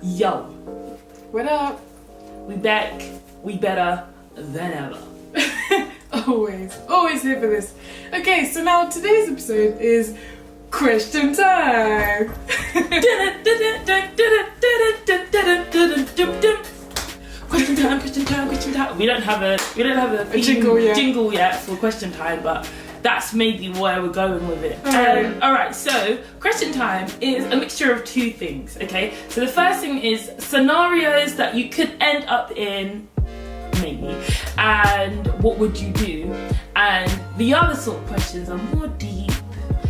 Yo, What up? we back. We better than ever. Always here for this. Okay, so now today's episode is question time. Question time. We don't have a jingle yet for question time, but that's maybe where we're going with it. Alright, so question time is a mixture of two things, okay? So the first thing is scenarios that you could end up in, maybe, and what would you do? And the other sort of questions are more deep.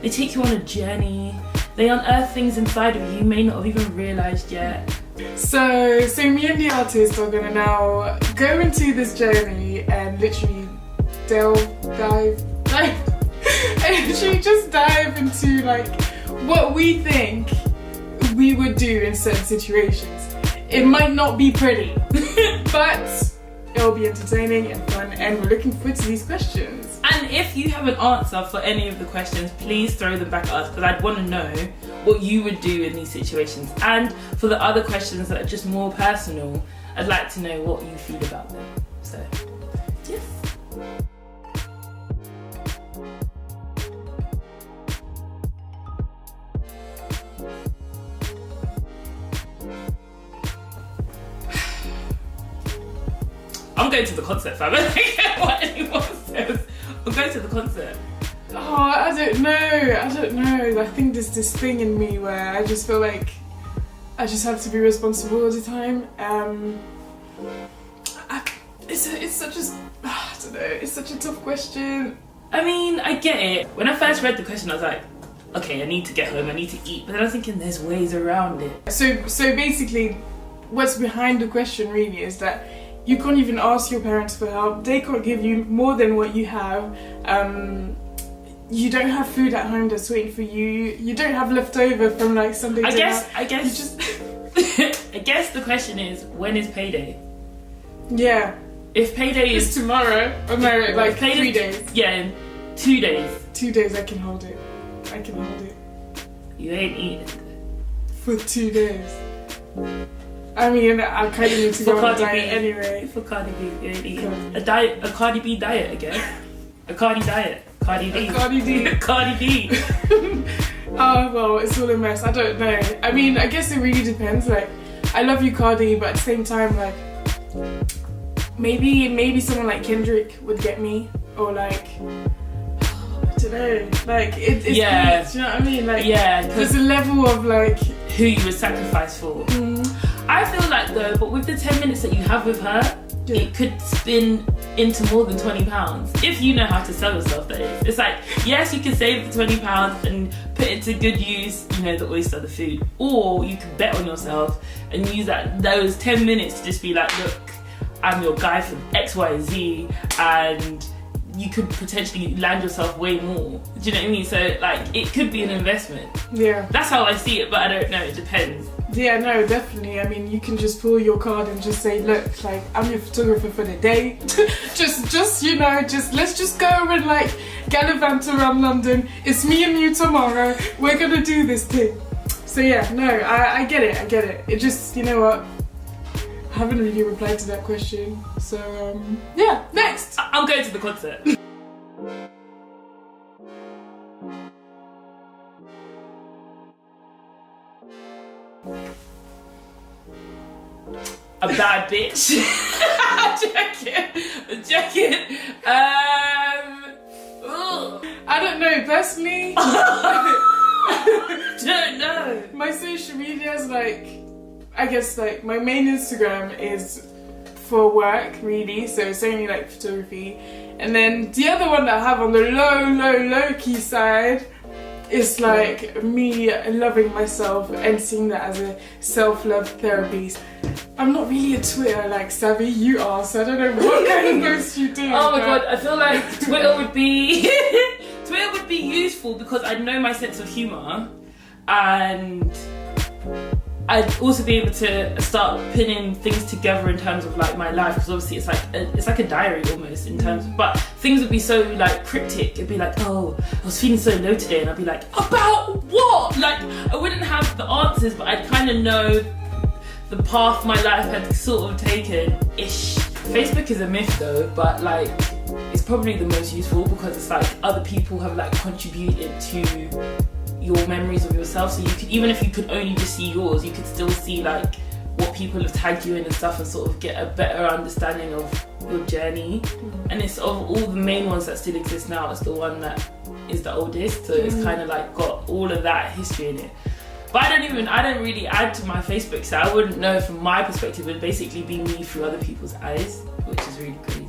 They take you on a journey. They unearth things inside of you may not have even realised yet. So me and the artist are gonna now go into this journey and literally dive into like what we think we would do in certain situations. It might not be pretty, but it'll be entertaining and fun, and we're looking forward to these questions. And if you have an answer for any of the questions, please throw them back at us, because I'd want to know what you would do in these situations. And for the other questions that are just more personal, I'd like to know what you feel about them. So, yes. I'm going to the concert, fam. I don't care what anyone says. I'm going to the concert. Oh, I don't know. I think there's this thing in me where I just feel like I just have to be responsible all the time. It's such a tough question. I mean, I get it. When I first read the question, I was like, okay, I need to get home, I need to eat. But then I was thinking there's ways around it. So basically, what's behind the question really is that you can't even ask your parents for help. They can't give you more than what you have. You don't have food at home that's waiting for you. You don't have leftover from like Sunday dinner. I guess I guess the question is, when is payday? Yeah. If payday It's is tomorrow. Oh no, like 3 days. Yeah, in 2 days. 2 days I can hold it. You ain't eating For 2 days. I mean, I kind of need to go on a diet anyway. For Cardi B, you ain't eating. A Cardi B diet again. A Cardi diet. Cardi B. Cardi D. Cardi B. Oh, well, it's all a mess. I don't know. I mean, I guess it really depends. Like, I love you, Cardi, but at the same time, like, maybe someone like Kendrick would get me, or like, I don't know. Like, it's yeah. Good, do you know what I mean? Like, yeah. There's a level of like who you would sacrifice for. I feel like though, but with the 10 minutes that you have with her, it could spin into more than £20 if you know how to sell yourself. That is, it's like, yes, you can save the £20 and put it to good use, you know, the oyster, the food, or you could bet on yourself and use those 10 minutes to just be like, look, I'm your guy for X, Y, Z, and you could potentially land yourself way more. Do you know what I mean? So like, it could be an investment. Yeah. That's how I see it, but I don't know. It depends. Yeah, no, definitely. I mean, you can just pull your card and just say, look, like, I'm your photographer for the day. Let's just go and like gallivant around London. It's me and you tomorrow. We're gonna do this thing. So yeah, no, I get it. It just, you know what? I haven't really replied to that question. So, yeah, next. I'm going to the concert. A bad bitch. I'm joking. I don't know, personally. Don't know. My social media is like, I guess like my main Instagram is for work really, so it's only like photography. And then the other one that I have on the low key side is like me loving myself and seeing that as a self-love therapy. I'm not really a Twitter like savvy, you are, so I don't know what kind of posts you do. Oh my god, I feel like Twitter would be useful because I know my sense of humour, and I'd also be able to start pinning things together in terms of like my life, because obviously it's like a diary almost in terms of, but things would be so like cryptic. It'd be like, oh, I was feeling so low today, and I'd be like, about what? Like, I wouldn't have the answers, but I'd kind of know the path my life had sort of taken ish. Facebook is a myth though, but like it's probably the most useful because it's like other people have like contributed to your memories of yourself, so you could, even if you could only just see yours, you could still see like what people have tagged you in and stuff, and sort of get a better understanding of your journey. And it's of all the main ones that still exist now, it's the one that is the oldest, so it's kind of like got all of that history in it. But I don't really add to my Facebook, so I wouldn't know from my perspective. It would basically be me through other people's eyes, which is really crazy.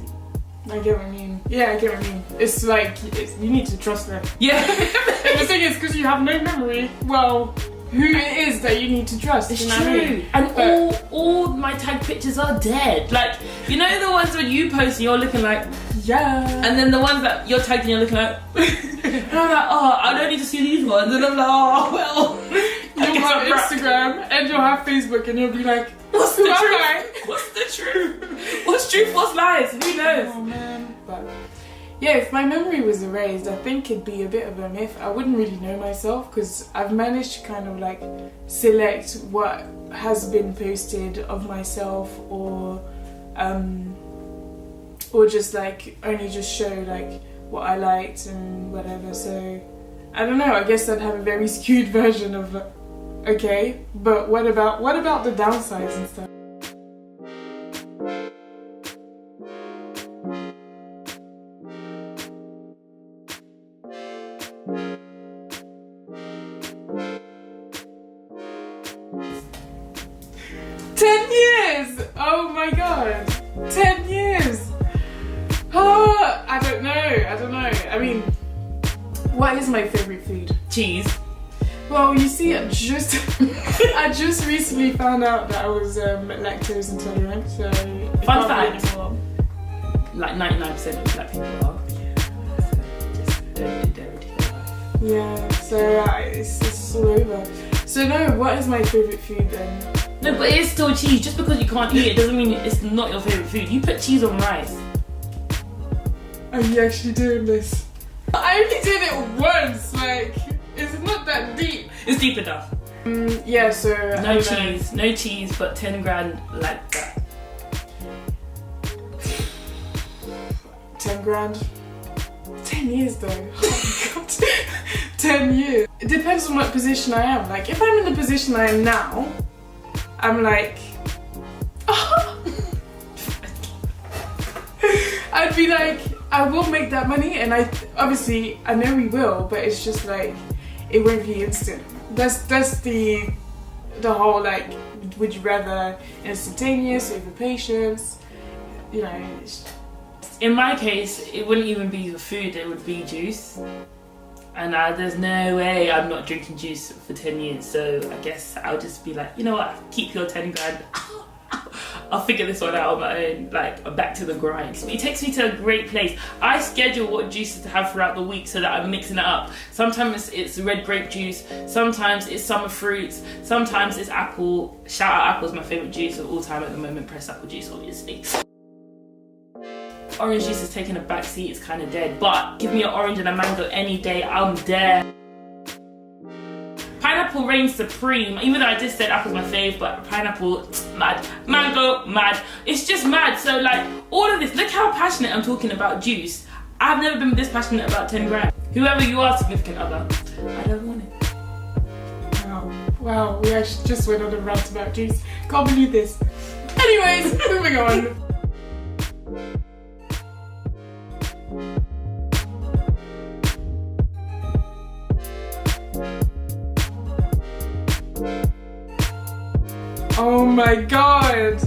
I get what you mean. Yeah, I get what you mean. It's like, you need to trust them. Yeah. And the thing is, because you have no memory, well, who it is that you need to trust. It's you true. know what I mean? And all my tag pictures are dead. Like, you know the ones when you post and you're looking like, yeah. and then the ones that you're tagged and you're looking like, and I'm like, oh, I don't need to see these ones. And I'm like, oh, well. You'll have Instagram and you'll have Facebook and you'll be like, what's the truth? truth? What's the truth? What's truth? What's lies? Who knows? Oh man. But yeah, if my memory was erased, I think it'd be a bit of a myth. I wouldn't really know myself because I've managed to kind of like select what has been posted of myself, or just like only just show like what I liked and whatever. So I don't know, I guess I'd have a very skewed version of okay, but what about the downsides and stuff? Oh my god, 10 years! Oh, I don't know. I mean, what is my favourite food? Cheese. Well, you see, I just recently found out that I was lactose intolerant, so... Fun fact, like 99% of black people are. So just don't do dairy to your life. Yeah, so it's all over. So no, what is my favourite food then? No, but it is still cheese. Just because you can't eat it doesn't mean it's not your favourite food. You put cheese on rice. Are you actually doing this? I only did it once, like, it's not that deep. It's deep enough. Yeah, so... No cheese, but 10 grand like that. 10 grand? 10 years though. Oh my god. 10 years. It depends on what position I am. Like, if I'm in the position I am now, I'm like... I'd be like, I will make that money, and obviously I know we will, but it's just like, it won't be instant. That's the whole like, would you rather instantaneous over patience? You know. In my case, it wouldn't even be the food, it would be juice. And there's no way I'm not drinking juice for 10 years, so I guess I'll just be like, you know what, keep your 10 grand. I'll figure this one out on my own, like, I'm back to the grind. It takes me to a great place. I schedule what juices to have throughout the week so that I'm mixing it up. Sometimes it's red grape juice, sometimes it's summer fruits, sometimes it's apple. Shout out, apple is my favourite juice of all time at the moment, pressed apple juice obviously. Orange juice is taking a back seat, it's kind of dead, but give me an orange and a mango any day, I'm there. Pineapple reigns supreme, even though I just said apple's my fave, but pineapple, mad. Mango, mad. It's just mad. So like, all of this, look how passionate I'm talking about juice. I've never been this passionate about 10 grand. Whoever you are, significant other, I don't want it. Wow, we actually just went on a rant about juice. Can't believe this. Anyways, moving on. Oh my god!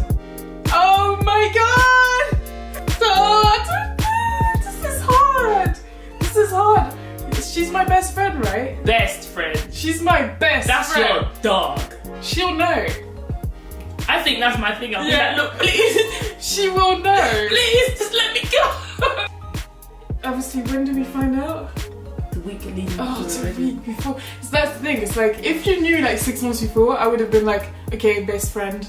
Oh my god! Oh, this is hard! This is hard! She's my best friend, right? Best friend. She's my best That's friend. your dog. She'll know. I think that's my thing. I'll be Yeah. like, look, please. She will know. Please, just let me go. Obviously, when do we find out? The week leading Oh, the week before. So that's the thing, it's like, if you knew like 6 months before, I would have been like, okay, best friend,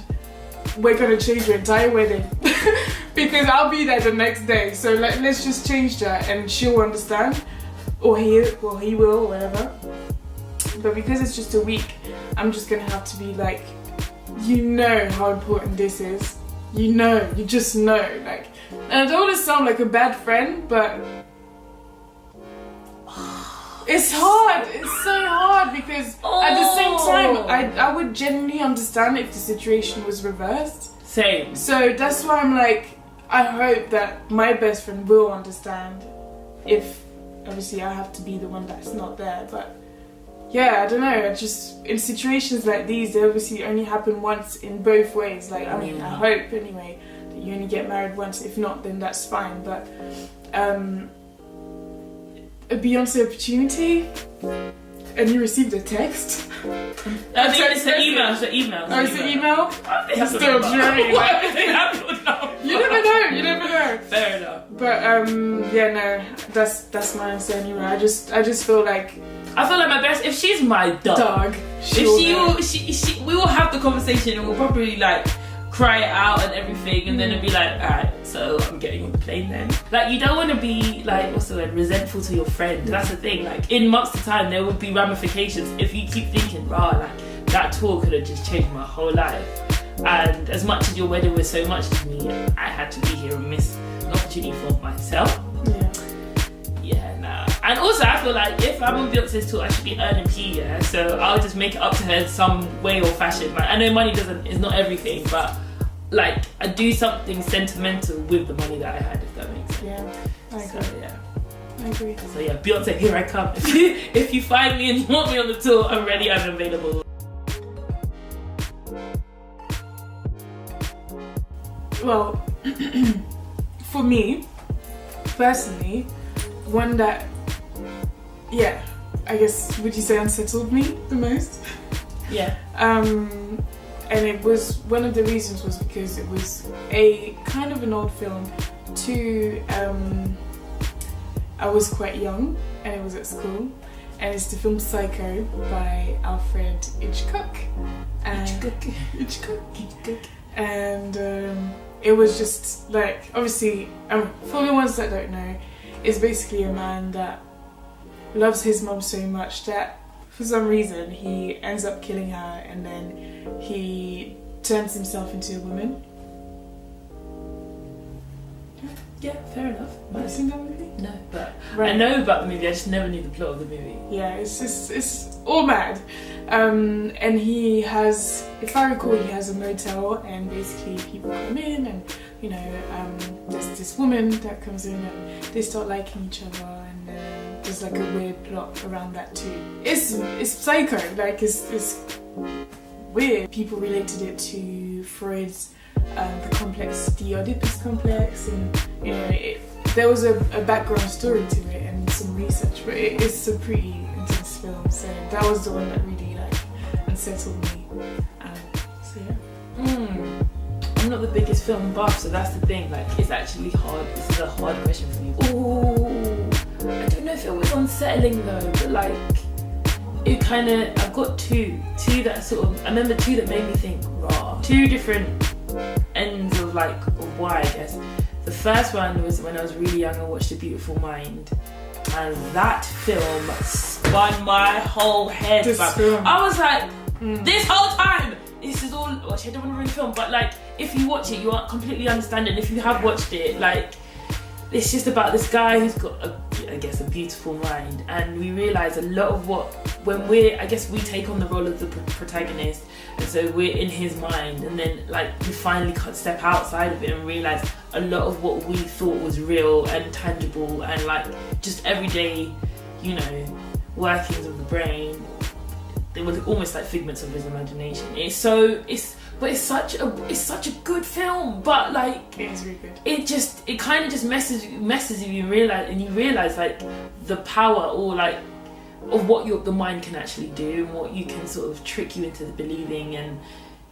we're gonna change your entire wedding. Because I'll be there the next day, so like, let's just change that and she'll understand. Or he will, or whatever. But because it's just a week, I'm just gonna have to be like, you know how important this is. You just know. Like, and I don't want to sound like a bad friend, but it's hard. It's so hard because at the same time, I would genuinely understand if the situation was reversed. Same. So that's why I'm like, I hope that my best friend will understand if, obviously, I have to be the one that's not there. But yeah, I don't know. Just in situations like these, they obviously only happen once in both ways. Like, I mean, I hope anyway that you only get married once. If not, then that's fine. But a Beyonce opportunity, and you received a text. I think it's an email. It's an email. Oh, it's an email? It's still dreaming. You never know. You never know. Fair enough. But yeah, no, that's my answer anyway. I just feel like my best. If she's my dog, we will have the conversation and we'll probably like cry it out and everything, and then it'll be like, alright, so I'm getting on the plane then. Like, you don't want to be like, what's the word, resentful to your friend. That's the thing. Like, in months of time, there would be ramifications if you keep thinking, rah, like that tour could have just changed my whole life. And as much as your wedding was so much to me, I had to be here and miss an opportunity for myself. Yeah, nah. And also, I feel like if I'm on Beyonce's tour, I should be earning P, yeah? So I'll just make it up to her in some way or fashion. Like, I know money is not everything, but like, I do something sentimental with the money that I had, if that makes sense. Yeah, I agree. So, yeah. I agree. So yeah, Beyonce, here I come. If you find me and you want me on the tour, I'm ready, I'm available. Well, for me, personally, one that, yeah, I guess, would you say unsettled me the most? Yeah. And it was, one of the reasons was because it was a kind of an old film. Two, I was quite young and it was at school, and it's the film Psycho by Alfred Hitchcock. And it was just like, obviously, for the ones that don't know, it's basically a man that loves his mom so much that for some reason he ends up killing her, and then he turns himself into a woman. Yeah, fair enough. Have you seen that movie? No, but I know about the movie, I just never knew the plot of the movie. Yeah, it's all mad. And he has, if I recall, he has a motel, and basically people come in, and you know, there's this woman that comes in, and they start liking each other, and there's like a weird plot around that too. It's psycho, like it's weird. People related it to Freud's the complex, the Oedipus complex, and you know, there was a background story to it and some research, but it's a pretty intense film. So that was the one that really like unsettled me. So yeah. I'm not the biggest film buff, so that's the thing. Like, it's actually hard. This is a hard question for me. Ooh, I don't know if it was unsettling though, but like, it kind of. I've got two that sort of. I remember two that made me think, raw. Two different ends of like of why, I guess. The first one was when I was really young. I watched A Beautiful Mind, and that film spun my whole head back. I was like, this whole time, this is all. Actually, I don't want to ruin the film, but like, if you watch it, you won't completely understand it. And if you have watched it, like, it's just about this guy who's got, I guess, a beautiful mind, and we realise a lot of what when I guess we take on the role of the protagonist, and so we're in his mind, and then like we finally step outside of it and realise a lot of what we thought was real and tangible and like just everyday, you know, workings of the brain. They were almost like figments of his imagination. It's such a good film, but like it is really good. It kind of just messes you and you realize like the power or like of what the mind can actually do and what you can sort of trick you into believing. And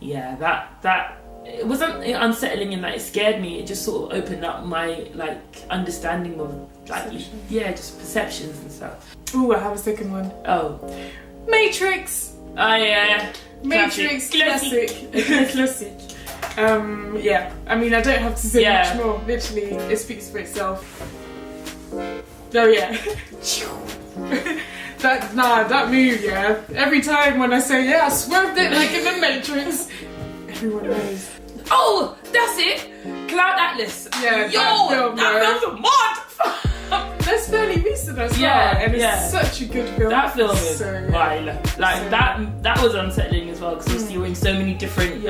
yeah, that it wasn't unsettling in that it scared me. It just sort of opened up my like understanding of like just perceptions and stuff. Ooh, I have a second one. Oh, Matrix. Oh yeah. Matrix, classic. Classic. Yeah, I mean, I don't have to say much more. Literally, it speaks for itself. Oh yeah. that move, yeah. Every time when I say, yeah, I swerved it like in the Matrix. entrance. Everyone knows. Oh, that's it. Cloud Atlas. Yeah, yo, that film's mad. That's fairly recent as well, Yeah, and it's yeah. such a good film. That film is so violent. Like so that was unsettling as well because obviously you're in so many different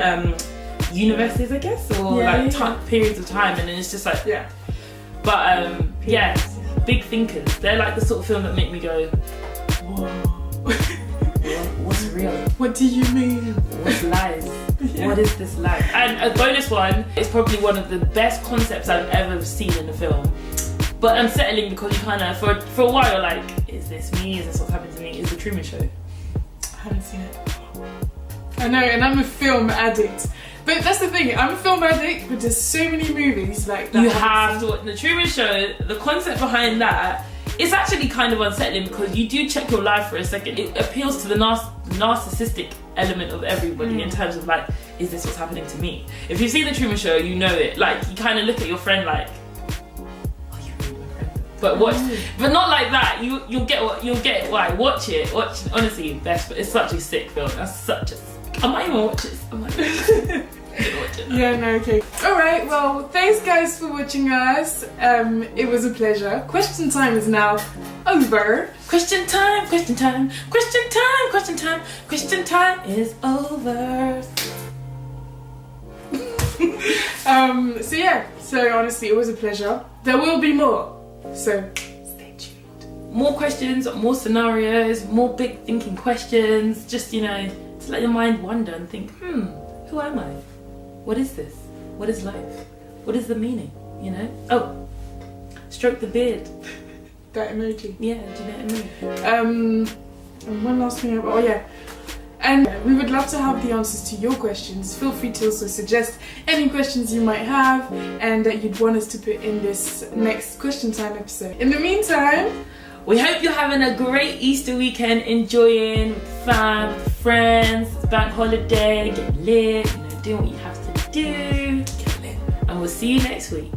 universes, I guess, or periods of time, and then it's just like But big thinkers. They're like the sort of film that make me go, whoa. What's real? What do you mean? What's lies? What is this life? And a bonus one is probably one of the best concepts I've ever seen in a film. But unsettling because you kind of, for a while, you're like, is this me? Is this what's happened to me? Is The Truman Show? I haven't seen it. I know, and I'm a film addict. But that's the thing, I'm a film addict, but there's so many movies like that. You have to watch The Truman Show. The concept behind that, it's actually kind of unsettling because you do check your life for a second. It appeals to the narcissistic element of everybody in terms of like, is this what's happening to me? If you see The Truman Show, you know it. Like, you kind of look at your friend like, but not like that. You'll get why. Watch it. Honestly, best. But it's such a sick film. I might even watch it. Yeah, no, okay. Alright, well, thanks guys for watching us. It was a pleasure. Question time is now over. Question time is over. So honestly, it was a pleasure. There will be more. So stay tuned. More questions, more scenarios, more big thinking questions. Just, to let your mind wander and think, who am I? What is this? What is life? What is the meaning? Oh, stroke the beard. That emoji. Yeah, do you know what I mean? And one last thing. Oh yeah. And we would love to have the answers to your questions. Feel free to also suggest any questions you might have and that you'd want us to put in this next question time episode. In the meantime, we hope you're having a great Easter weekend, enjoying with fam, friends, it's bank holiday, get lit, doing what you have to do. Get lit. And we'll see you next week.